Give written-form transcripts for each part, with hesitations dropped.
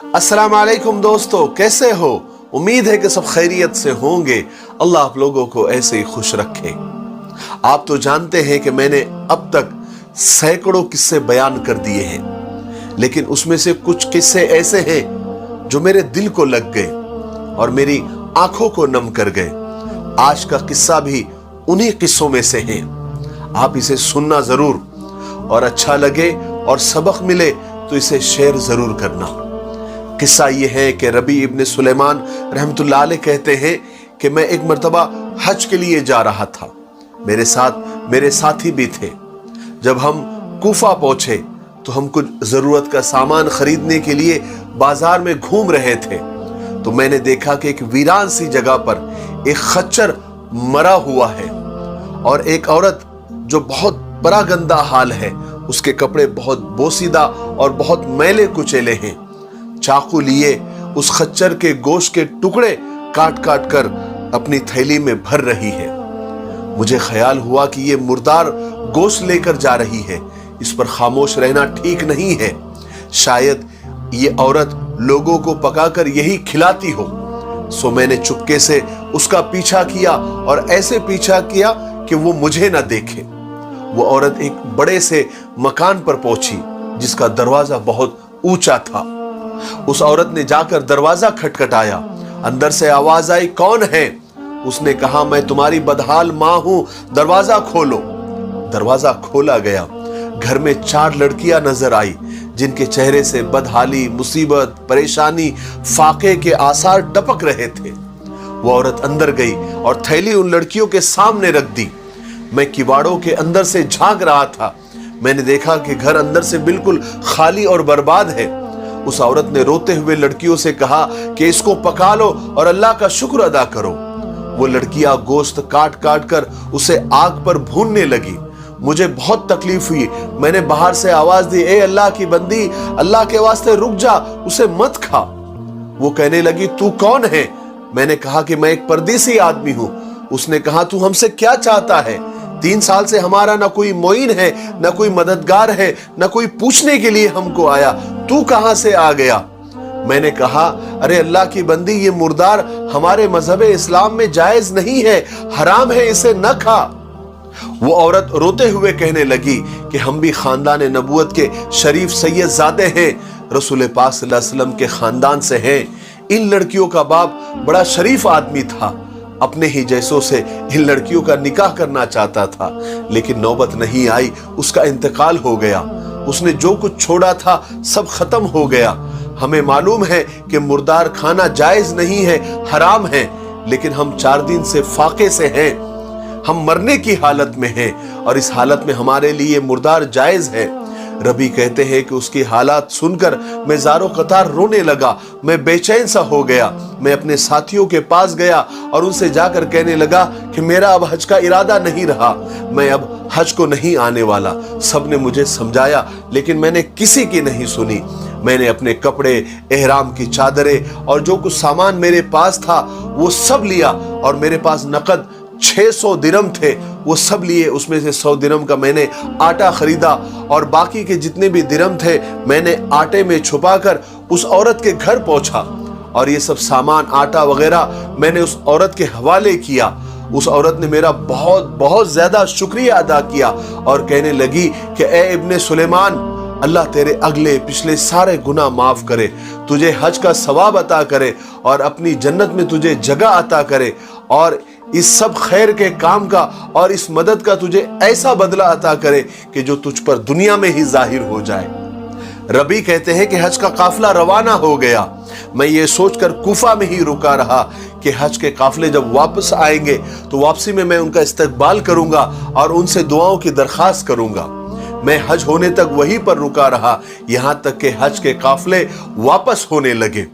अस्सलाम वालेकुम दोस्तों, कैसे हो? उम्मीद है कि सब खैरियत से होंगे। अल्लाह आप लोगों को ऐसे ही खुश रखे। आप तो जानते हैं कि मैंने अब तक सैकड़ों किस्से बयान कर दिए हैं, लेकिन उसमें से कुछ किस्से ऐसे हैं जो मेरे दिल को लग गए और मेरी आंखों को नम कर गए। आज का किस्सा भी उन्हीं किस्सों में से है। आप इसे सुनना जरूर, और अच्छा लगे और सबक मिले तो इसे शेयर जरूर करना। किस्सा ये है कि रबी इब्न सुलेमान रहमतुल्लाह अलैह कहते हैं कि मैं एक मर्तबा हज के लिए जा रहा था। मेरे साथ मेरे साथी भी थे। जब हम कूफा पहुंचे तो हम कुछ जरूरत का सामान खरीदने के लिए बाजार में घूम रहे थे, तो मैंने देखा कि एक वीरान सी जगह पर एक खच्चर मरा हुआ है और एक औरत जो बहुत बड़ा गंदा हाल है, उसके कपड़े बहुत बोसीदा और बहुत मैले कुचेले हैं। चाकू लिए उस खच्चर के गोश्त के टुकड़े काट काट कर अपनी थैली में भर रही है। मुझे ख्याल हुआ कि ये मुर्दार गोश्त लेकर जा रही है, इस पर खामोश रहना ठीक नहीं है। शायद ये औरत लोगों को पकाकर यही खिलाती हो। सो मैंने चुपके से उसका पीछा किया और ऐसे पीछा किया कि वो मुझे ना देखे। वो औरत एक बड़े से मकान पर पहुंची जिसका दरवाजा बहुत ऊंचा था। उस औरत ने जाकर दरवाजा खटखटाया। अंदर से आवाज आई, कौन है? उसने कहा, मैं तुम्हारी बदहाल मां हूं, दरवाजा खोलो। दरवाजा खोला गया। घर में 4 लड़कियां नजर आई जिनके चेहरे से बदहाली, मुसीबत, परेशानी, फाके के आसार टपक रहे थे। वो औरत अंदर गई और थैली उन लड़कियों के सामने रख दी। मैं किवाड़ों के अंदर से झांक रहा था। मैंने देखा कि घर अंदर से बिल्कुल खाली और बर्बाद है। उस औरत ने रोते हुए लड़कियों से कहा कि इसको पका लो और अल्लाह का शुक्र अदा करो। वो लड़कियां गोश्त काट काट कर उसे आग पर भूनने लगी। मुझे बहुत तकलीफ हुई। मैंने बाहर से आवाज दी, ए अल्लाह की बंदी, अल्लाह के वास्ते रुक जा, उसे मत खा। वो कहने लगी, तू कौन है? मैंने कहा कि मैं एक परदेसी आदमी हूं। उसने कहा, तू हमसे क्या चाहता है? 3 साल से हमारा ना कोई मोइन है, ना कोई मददगार है, ना कोई पूछने के लिए हमको आया। तू कहां से आ गया? मैंने कहा, अरे अल्लाह की बंदी, ये मुर्दार हमारे मजहब इस्लाम में जायज नहीं है, हराम है, इसे न खा। वो औरत रोते हुए कहने लगी कि हम भी खानदान नबूवत के शरीफ सैयदजादे हैं, रसूल पाक सल्लल्लाहु अलैहि वसल्लम के खानदान से हैं। इन लड़कियों का बाप बड़ा शरीफ आदमी था, अपने ही जैसों से इन लड़कियों का निकाह करना चाहता था, लेकिन नौबत नहीं आई। उसका इंतकाल हो गया। उसने जो कुछ छोड़ा था सब खत्म हो गया। हमें मालूम है कि मुर्दार खाना जायज नहीं है, हराम है, लेकिन हम 4 दिन से फाके से हैं। हम मरने की हालत में हैं और इस हालत में हमारे लिए मुर्दार जायज है। रबी कहते हैं कि उसकी हालात सुनकर मैं ज़ारो कतार रोने लगा। मैं बेचैन सा हो गया। मैं अपने साथियों के पास गया और उनसे जाकर कहने लगा कि मेरा अब हज का इरादा नहीं रहा, मैं अब हज को नहीं आने वाला। सबने मुझे समझाया, लेकिन मैंने किसी की नहीं सुनी। मैंने अपने कपड़े, एहराम की चादरें और जो कुछ सामान मेरे पास था वो सब लिया, और मेरे पास नकद 600 दिरहम थे, वो सब लिए। उसमें से 100 दिरहम का मैंने आटा खरीदा और बाकी के जितने भी दिरहम थे मैंने आटे में छुपाकर उस औरत के घर पहुंचा, और ये सब सामान, आटा वगैरह मैंने उस औरत के हवाले किया। उस औरत ने मेरा बहुत बहुत ज्यादा शुक्रिया अदा किया और कहने लगी कि ए इब्ने सुलेमान, अल्लाह तेरे अगले पिछले सारे गुनाह माफ करे, तुझे हज का सवाब अता करे और अपनी जन्नत में तुझे जगह अता करे, और इस सब खैर के काम का और इस मदद का तुझे ऐसा बदला अता करे कि जो तुझ पर दुनिया में ही जाहिर हो जाए। रबी कहते हैं कि हज का काफिला रवाना हो गया। मैं ये सोचकर कूफा में ही रुका रहा कि हज के काफिले जब वापस आएंगे तो वापसी में मैं उनका इस्तकबाल करूंगा और उनसे दुआओं की दरखास्त करूंगा। मैं हज होने तक वहीं पर रुका रहा, यहां तक कि हज के काफिले वापस होने लगे।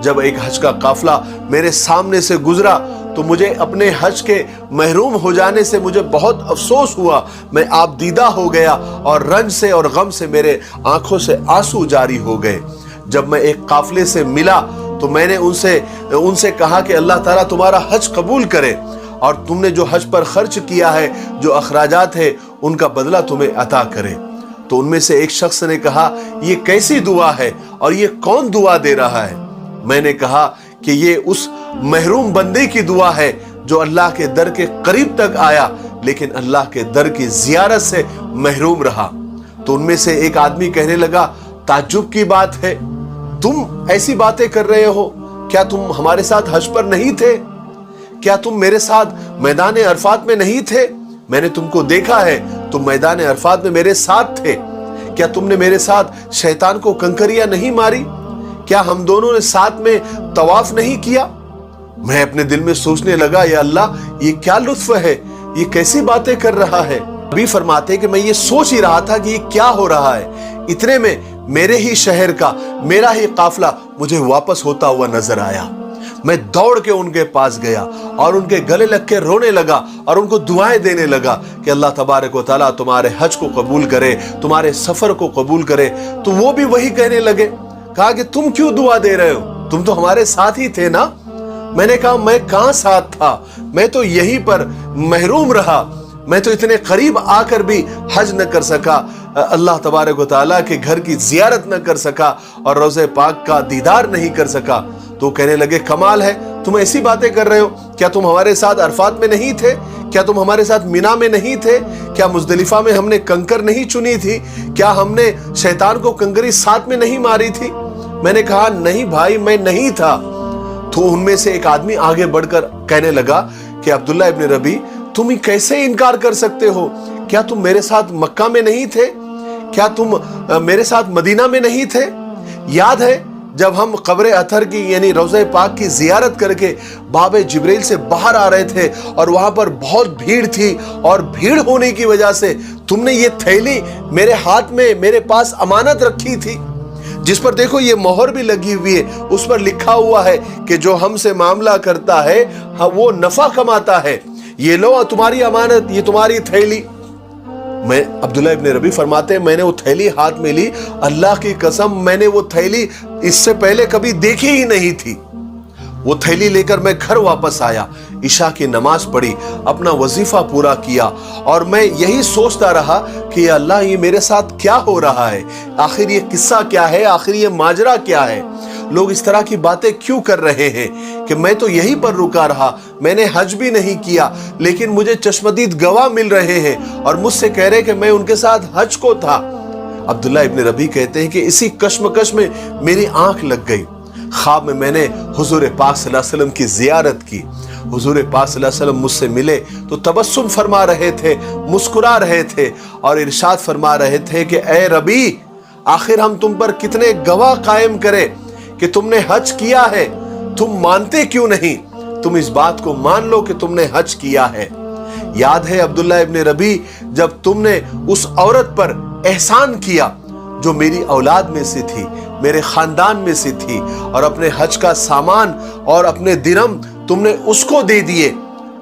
जब एक हज का काफिला मेरे सामने से गुजरा तो मुझे अपने हज के महरूम हो जाने से मुझे बहुत अफसोस हुआ। मैं आप दीदा हो गया और रंज से और गम से मेरे आंखों से आंसू जारी हो गए। जब मैं एक काफिले से मिला तो मैंने उनसे कहा कि अल्लाह ताला तुम्हारा हज कबूल करे और तुमने जो हज पर खर्च किया है, जो अखराजात है, उनका बदला तुम्हें अता करे। तो उनमें से एक शख्स ने कहा, ये कैसी दुआ है और ये कौन दुआ दे रहा है? मैंने कहा कि ये उस महरूम बंदे की दुआ है जो अल्लाह के दर के करीब तक आया लेकिन अल्लाह के दर की जियारत से महरूम रहा। तो उनमें से एक आदमी कहने लगा, ताज्जुब की बात है, तुम ऐसी बातें कर रहे हो, क्या तुम हमारे साथ हज पर नहीं थे? क्या तुम मेरे साथ मैदान अरफात में नहीं थे? मैंने तुमको देखा है, तुम मैदान अरफात में मेरे साथ थे। क्या तुमने मेरे साथ शैतान को कंकरियां नहीं मारी? क्या हम दोनों ने साथ में तवाफ नहीं किया? मैं अपने दिल में सोचने लगा, या अल्लाह, ये क्या लुत्फ है, ये कैसी बातें कर रहा है। अभी फरमाते कि मैं ये सोच ही रहा था कि ये क्या हो रहा है, इतने में मेरे ही शहर का मेरा ही काफिला मुझे वापस होता हुआ नजर आया। मैं दौड़ के उनके पास गया और उनके गले लग के रोने लगा और उनको दुआएं देने लगा कि अल्लाह तबारक व तआला तुम्हारे हज को कबूल करे, तुम्हारे सफर को कबूल करे। तो वो भी वही कहने लगे, कहा कि तुम क्यों दुआ दे रहे हो, तुम तो हमारे साथ ही थे ना। मैंने कहा, मैं कहां साथ था, मैं तो यहीं पर महरूम रहा, मैं तो इतने करीब आकर भी हज न कर सका, अल्लाह तबारक व तआला के घर की जियारत न कर सका और रोज़े पाक का दीदार नहीं कर सका। तो कहने लगे, कमाल है, तुम ऐसी बातें कर रहे हो, क्या तुम हमारे साथ अरफात में नहीं थे? क्या तुम हमारे साथ मिना में नहीं थे? क्या मुजदलिफा में हमने कंकर नहीं चुनी थी? क्या हमने शैतान को कंकरी साथ में नहीं मारी थी? मैंने कहा, नहीं भाई, मैं नहीं था। तो उनमें से एक आदमी आगे बढ़कर कहने लगा कि अब्दुल्ला इब्न रबी, तुम ही कैसे इनकार कर सकते हो? क्या तुम मेरे साथ मक्का में नहीं थे? क्या तुम मेरे साथ मदीना में नहीं थे? याद है जब हम कब्र अथर की यानी रोज़े पाक की जियारत करके बाब जिब्रील से बाहर आ रहे थे और वहां पर बहुत भीड़ थी और भीड़ होने की वजह से तुमने ये थैली मेरे हाथ में मेरे पास अमानत रखी थी, जिस पर देखो ये मोहर भी लगी हुई है, उस पर लिखा हुआ है कि जो हमसे मामला करता है वो नफा कमाता है। ये लो तुम्हारी अमानत, ये तुम्हारी थैली। मैं अब्दुल्ला इब्न रबी फरमाते हैं, मैंने वो थैली हाथ में ली, अल्लाह की कसम मैंने वो थैली इससे पहले कभी देखी ही नहीं थी। वो थैली लेकर मैं घर वापस आया, इशा की नमाज पढ़ी, अपना वजीफा पूरा किया और मैं यही सोचता रहा कि अल्लाह, ये मेरे साथ क्या हो रहा है, आखिर ये किस्सा क्या है, आखिर ये माजरा क्या है, लोग इस तरह की बातें क्यों कर रहे हैं कि मैं तो यहीं पर रुका रहा, मैंने हज भी नहीं किया, लेकिन मुझे चश्मदीद गवाह मिल रहे हैं और मुझसे कह रहे कि मैं उनके साथ हज को था। अब्दुल्ला इब्न रबी कहते हैं कि इसी कश्मकश में मेरी आंख लग गई। ख्वाब में मैंने हुजूर पाक सल्लल्लाहु अलैहि वसल्लम की जियारत की। हुजूर पाक सल्लल्लाहु अलैहि वसल्लम मुझसे मिले तो तबस्सुम फरमा रहे थे, मुस्कुरा रहे थे और इरशाद फरमा रहे थे कि ए रबी, आखिर हम तुम पर कितने गवाह कायम करें कि तुमने हज किया है, तुम मानते क्यों नहीं? तुम इस बात को मान लो कि तुमने हज किया है। याद है अब्दुल्ला इब्न रबी, जब तुमने उस औरत पर एहसान किया जो मेरी औलाद में से थी, मेरे खानदान में से थी, और अपने हज का सामान और अपने दिरहम तुमने उसको दे दिए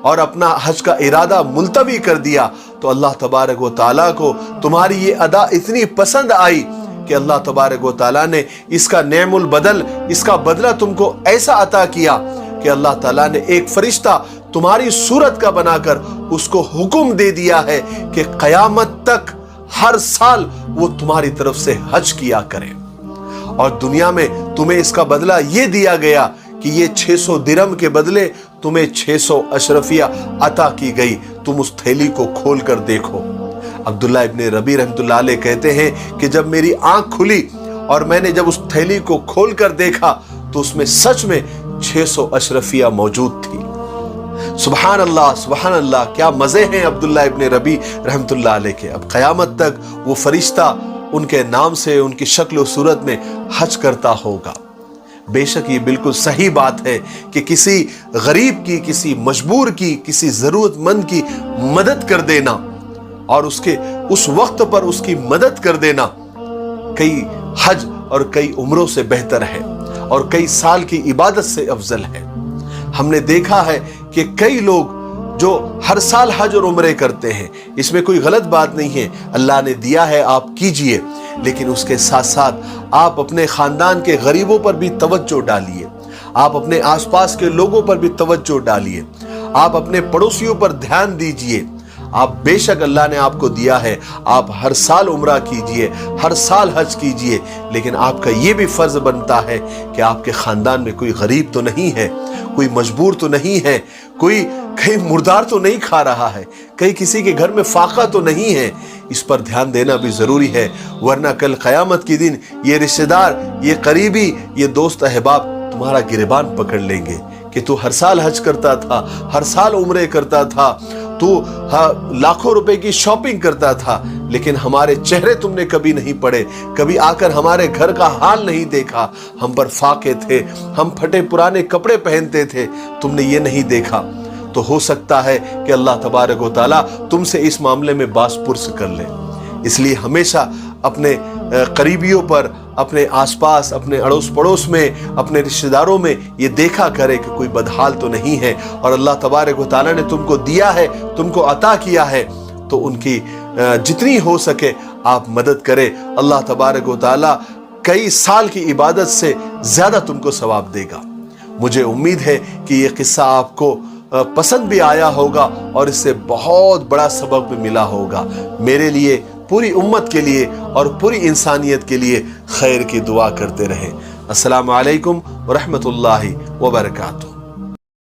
और अपना हज का इरादा मुलतवी कर दिया, तो अल्लाह तबारक व तआला को तुम्हारी ये अदा इतनी पसंद आई कि अल्लाह तबारक व तआला ने इसका नेमुल बदल, इसका बदला तुमको ऐसा अता किया कि अल्लाह ताला ने एक फरिश्ता तुम्हारी सूरत का बनाकर उसको हुक्म दे दिया है कि क़यामत तक हर साल वो तुम्हारी तरफ से हज किया करे। और दुनिया में तुम्हें इसका बदला ये दिया गया कि ये 600 दिरहम के बदले तुम्हें 600 अशरफिया अता की गई। तुम उस थैली को खोल कर देखो। अब्दुल्ला इब्न रबी रहमतुल्लाह अलैह कहते हैं कि जब मेरी आंख खुली और मैंने जब उस थैली को खोल कर देखा तो उसमें सच में 600 अशरफिया मौजूद थी। सुभान अल्लाह, क्या मजे हैं अब्दुल्ला इब्न रबी रहमतुल्लाह अलैह के। अब क़यामत तक वो फरिश्ता उनके नाम से, उनकी शक्ल और सूरत में हज करता होगा। बेशक ये बिल्कुल सही बात है कि किसी गरीब की, किसी मजबूर की, किसी जरूरतमंद की मदद कर देना और उसके उस वक्त पर उसकी मदद कर देना कई हज और कई उम्रों से बेहतर है और कई साल की इबादत से अफजल है। हमने देखा है कि कई लोग जो हर साल हज और उम्रे करते हैं, इसमें कोई गलत बात नहीं है, अल्लाह ने दिया है आप कीजिए, लेकिन उसके साथ साथ आप अपने खानदान के गरीबों पर भी तवज्जो डालिए, आप अपने आसपास के लोगों पर भी तवज्जो डालिए, आप अपने पड़ोसियों पर ध्यान दीजिए, آپ बेशक अल्लाह ने आपको दिया है, आप हर साल उम्रा कीजिए, हर साल हज कीजिए, लेकिन आपका ये भी फर्ज बनता है कि आपके खानदान में कोई गरीब तो नहीं है, कोई मजबूर तो नहीं है, कोई कहीं मुर्दार तो नहीं खा रहा है, कहीं किसी के घर में फाका तो नहीं है। इस पर ध्यान देना भी जरूरी है, वरना कल क़यामत के दिन ये रिश्तेदार, ये करीबी, ये दोस्त अहबाब तुम्हारा गिरबान पकड़ लेंगे कि तू हर साल हज करता था, हर साल उम्रे करता था, तू लाखों रुपए की शॉपिंग करता था, लेकिन हमारे चेहरे तुमने कभी नहीं पढ़े, कभी आकर हमारे घर का हाल नहीं देखा, हम पर फाके थे, हम फटे पुराने कपड़े पहनते थे, तुमने ये नहीं देखा। तो हो सकता है कि अल्लाह तबारक व तआला तुमसे इस मामले में बासपुर्स कर ले। इसलिए हमेशा अपने करीबियों पर, अपने आसपास, अपने अड़ोस पड़ोस में, अपने रिश्तेदारों में ये देखा करे कि कोई बदहाल तो नहीं है, और अल्लाह तबारक व तआला ने तुमको दिया है, तुमको अता किया है, तो उनकी जितनी हो सके आप मदद करें। अल्लाह तबारक व तआला कई साल की इबादत से ज़्यादा तुमको सवाब देगा। मुझे उम्मीद है कि ये किस्सा आपको पसंद भी आया होगा और इससे बहुत बड़ा सबक भी मिला होगा। मेरे लिए, पूरी उम्मत के लिए और पूरी इंसानियत के लिए खैर की दुआ करते रहें। अस्सलामु अलैकुम व रहमतुल्लाहि व बरकातुहू।